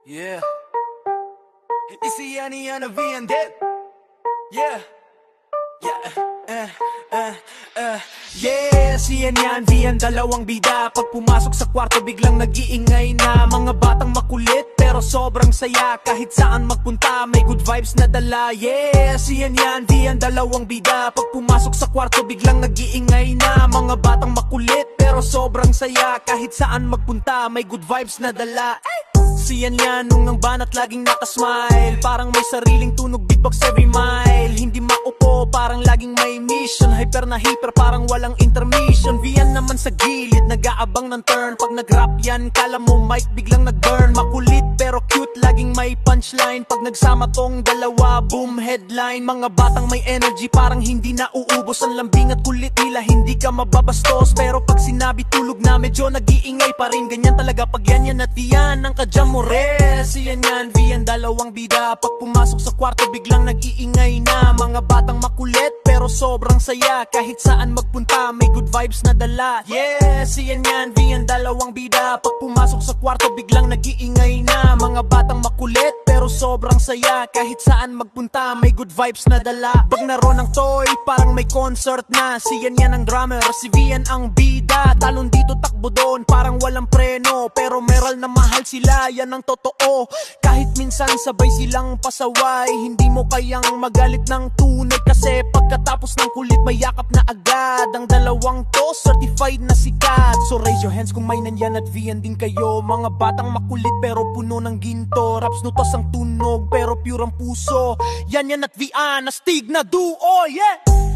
Yeah. Isi yani yana VN dead. Yeah. Yeah, siyan yan, VN, dalawang bida. Pag pumasok sa kwarto biglang nag-iingay na. Mga batang makulit pero sobrang saya. Kahit saan magpunta may good vibes na dala. Yeah, siyan yan, VN, dalawang bida. Pag pumasok sa kwarto biglang nag-iingay na. Mga batang makulit pero sobrang saya. Kahit saan magpunta may good vibes na dala. Siyan yan nung nang banat laging nakasmile. Parang may sariling tunog, beatbox every mile. Hindi maupo, parang laging may mission. Hyper na hyper, parang walang intermission. VN naman sa gilid, nag-aabang ng turn. Pag nag-rap yan, kala mo mic biglang nag-burn. Makulit pero cute, laging may punchline. Pag nagsama tong dalawa, boom, headline. Mga batang may energy, parang hindi na uubos. Ang lambing at kulit nila, hindi ka mababastos. Pero pag sinabi tulog na, medyo nag-iingay pa rin. Ganyan talaga pag yan at yan ang kadyam mo. Siyan yan, VN, dalawang bida. Pag pumasok sa kwarto biglang nag-iingay na. Mga batang makulit pero sobrang saya. Kahit saan magpunta may good vibes na dala. Yeah, siyan yan, VN, dalawang bida. Pag pumasok sa kwarto biglang nag-iingay na. Mga batang makulit pero sobrang saya. Kahit saan magpunta may good vibes na dala. Pag naroon ng toy parang may concert na. Siyan yan ang drummer, si VN ang bida. Talon dito takbo doon parang walang preno. Pero meral na mahal sila, yan ang totoo. Kahit minsan sabay silang pasaway, hindi mo kayang magalit ng tunay. Kasi pagkatapos ng kulit may yakap na agad. Ang dalawang to certified na sikat. So raise your hands kung may nandyan at VN din kayo. Mga batang makulit pero puno ng ginto. Raps nutos ang tunog pero pure ang puso. Yan at VN, astig na duo, yeah!